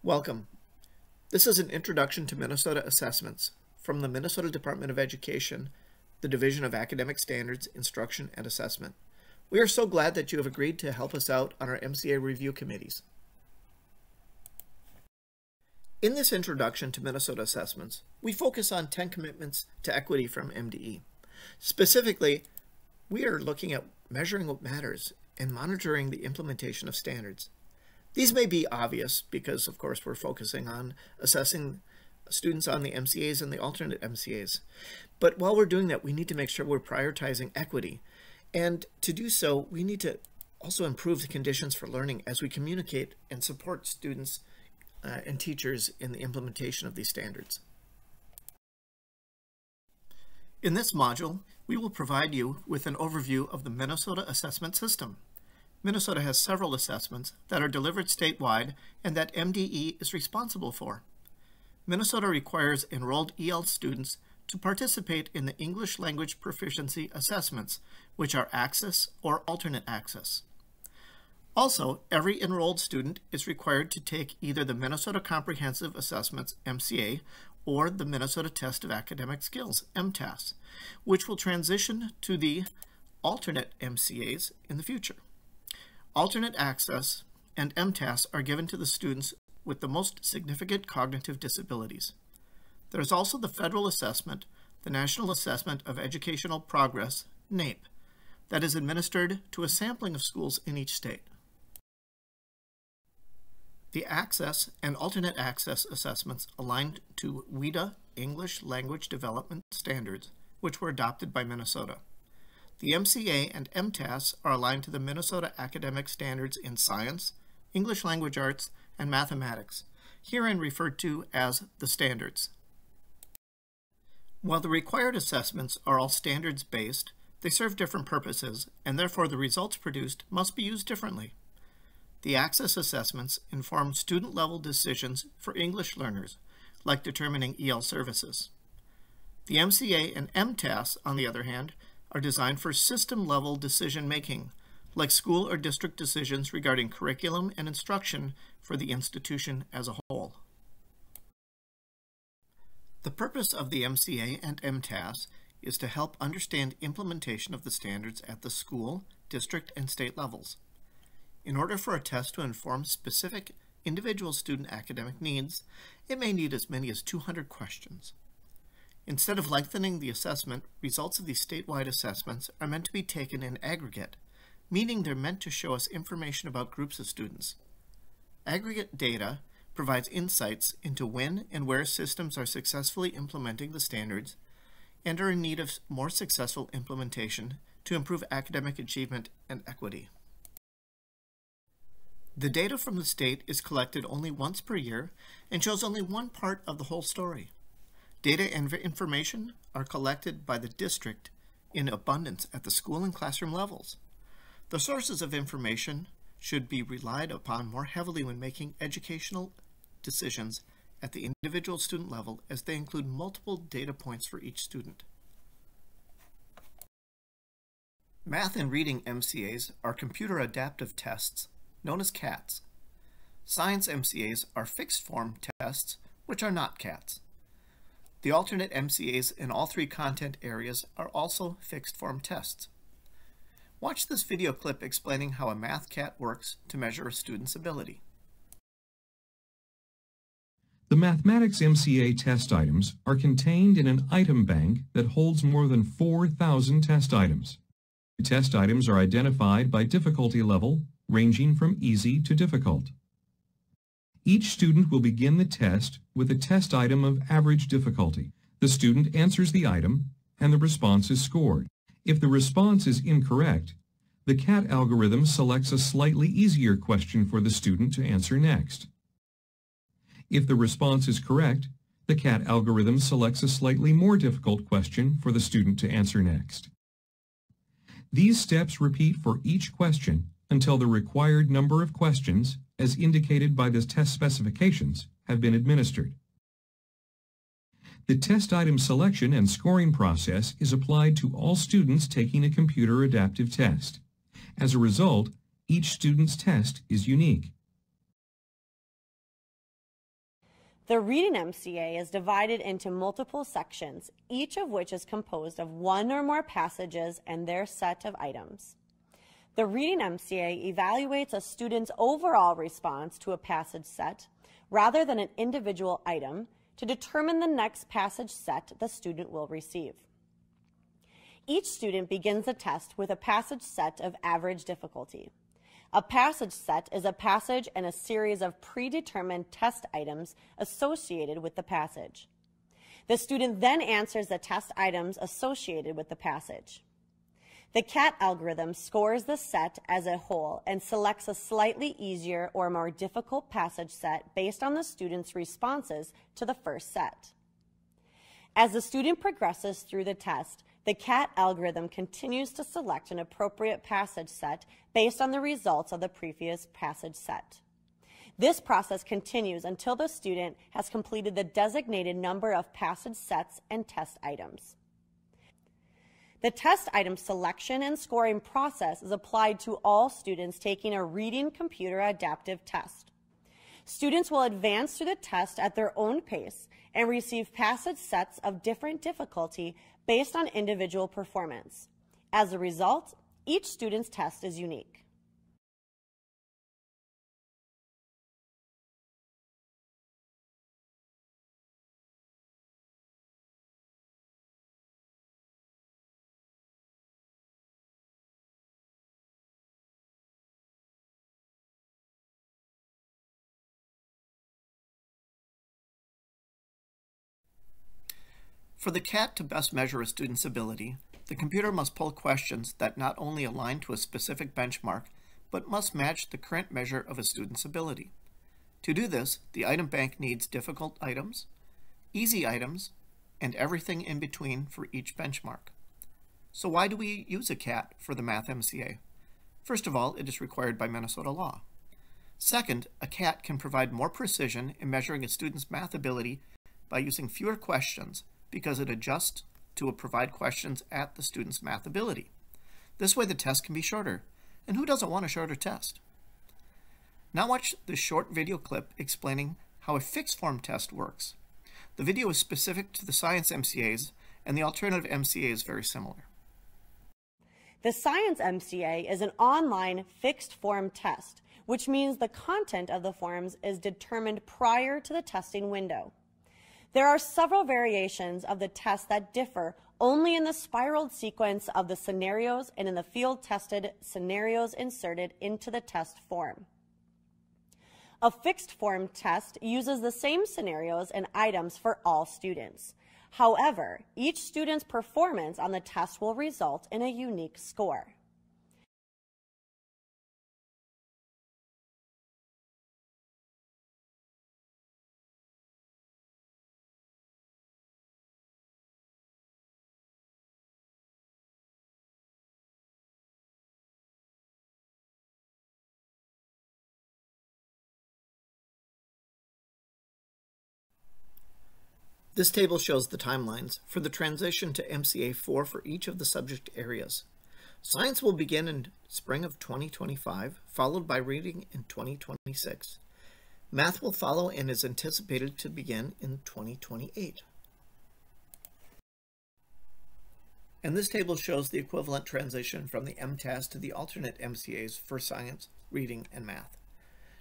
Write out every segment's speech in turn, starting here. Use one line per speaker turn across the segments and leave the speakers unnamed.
Welcome. This is an introduction to Minnesota assessments from the Minnesota Department of Education, the Division of Academic Standards, Instruction, and Assessment. We are so glad that you have agreed to help us out on our MCA review committees. In this introduction to Minnesota assessments, we focus on 10 commitments to equity from MDE. Specifically, we are looking at measuring what matters and monitoring the implementation of standards. These may be obvious because, of course, we're focusing on assessing students on the MCAs and the alternate MCAs. But while we're doing that, we need to make sure we're prioritizing equity. And to do so, we need to also improve the conditions for learning as we communicate and support students and teachers in the implementation of these standards. In this module, we will provide you with an overview of the Minnesota assessment system. Minnesota has several assessments that are delivered statewide and that MDE is responsible for. Minnesota requires enrolled EL students to participate in the English language proficiency assessments, which are Access or Alternate Access. Also, every enrolled student is required to take either the Minnesota Comprehensive Assessments, MCA, or the Minnesota Test of Academic Skills, MTAS, which will transition to the alternate MCAs in the future. Alternate Access and MTAS are given to the students with the most significant cognitive disabilities. There is also the federal assessment, the National Assessment of Educational Progress, NAEP, that is administered to a sampling of schools in each state. The Access and Alternate Access assessments align to WIDA English Language Development Standards, which were adopted by Minnesota. The MCA and MTAS are aligned to the Minnesota Academic Standards in Science, English Language Arts, and Mathematics, herein referred to as the standards. While the required assessments are all standards-based, they serve different purposes, and therefore the results produced must be used differently. The Access assessments inform student-level decisions for English learners, like determining EL services. The MCA and MTAS, on the other hand, are designed for system-level decision-making, like school or district decisions regarding curriculum and instruction for the institution as a whole. The purpose of the MCA and MTAS is to help understand implementation of the standards at the school, district, and state levels. In order for a test to inform specific individual student academic needs, it may need as many as 200 questions. Instead of lengthening the assessment, results of these statewide assessments are meant to be taken in aggregate, meaning they're meant to show us information about groups of students. Aggregate data provides insights into when and where systems are successfully implementing the standards and are in need of more successful implementation to improve academic achievement and equity. The data from the state is collected only once per year and shows only one part of the whole story. Data and information are collected by the district in abundance at the school and classroom levels. The sources of information should be relied upon more heavily when making educational decisions at the individual student level, as they include multiple data points for each student. Math and reading MCAs are computer adaptive tests, known as CATs. Science MCAs are fixed form tests, which are not CATs. The alternate MCAs in all three content areas are also fixed form tests. Watch this video clip explaining how a math CAT works to measure a student's ability.
The mathematics MCA test items are contained in an item bank that holds more than 4,000 test items. The test items are identified by difficulty level, ranging from easy to difficult. Each student will begin the test with a test item of average difficulty. The student answers the item, and the response is scored. If the response is incorrect, the CAT algorithm selects a slightly easier question for the student to answer next. If the response is correct, the CAT algorithm selects a slightly more difficult question for the student to answer next. These steps repeat for each question until the required number of questions, as indicated by the test specifications, have been administered. The test item selection and scoring process is applied to all students taking a computer adaptive test. As a result, each student's test is unique.
The Reading MCA is divided into multiple sections, each of which is composed of one or more passages and their set of items. The Reading MCA evaluates a student's overall response to a passage set rather than an individual item to determine the next passage set the student will receive. Each student begins the test with a passage set of average difficulty. A passage set is a passage and a series of predetermined test items associated with the passage. The student then answers the test items associated with the passage. The CAT algorithm scores the set as a whole and selects a slightly easier or more difficult passage set based on the student's responses to the first set. As the student progresses through the test, the CAT algorithm continues to select an appropriate passage set based on the results of the previous passage set. This process continues until the student has completed the designated number of passage sets and test items. The test item selection and scoring process is applied to all students taking a reading computer adaptive test. Students will advance through the test at their own pace and receive passage sets of different difficulty based on individual performance. As a result, each student's test is unique.
For the CAT to best measure a student's ability, the computer must pull questions that not only align to a specific benchmark, but must match the current measure of a student's ability. To do this, the item bank needs difficult items, easy items, and everything in between for each benchmark. So why do we use a CAT for the Math MCA? First of all, it is required by Minnesota law. Second, a CAT can provide more precision in measuring a student's math ability by using fewer questions, because it adjusts to provide questions at the student's math ability. This way the test can be shorter, and who doesn't want a shorter test? Now watch this short video clip explaining how a fixed form test works. The video is specific to the science MCAs, and the alternative MCA is very similar.
The Science MCA is an online fixed form test, which means the content of the forms is determined prior to the testing window. There are several variations of the test that differ only in the spiraled sequence of the scenarios and in the field-tested scenarios inserted into the test form. A fixed form test uses the same scenarios and items for all students. However, each student's performance on the test will result in a unique score.
This table shows the timelines for the transition to MCA 4 for each of the subject areas. Science will begin in spring of 2025, followed by reading in 2026. Math will follow and is anticipated to begin in 2028. And this table shows the equivalent transition from the MTAS to the alternate MCAs for science, reading, and math.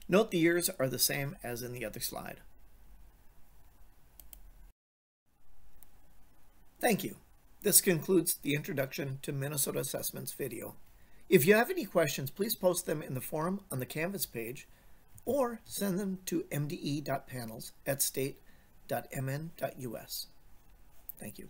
Note the years are the same as in the other slide. Thank you. This concludes the Introduction to Minnesota Assessments video. If you have any questions, please post them in the forum on the Canvas page or send them to mde.panels@state.mn.us. Thank you.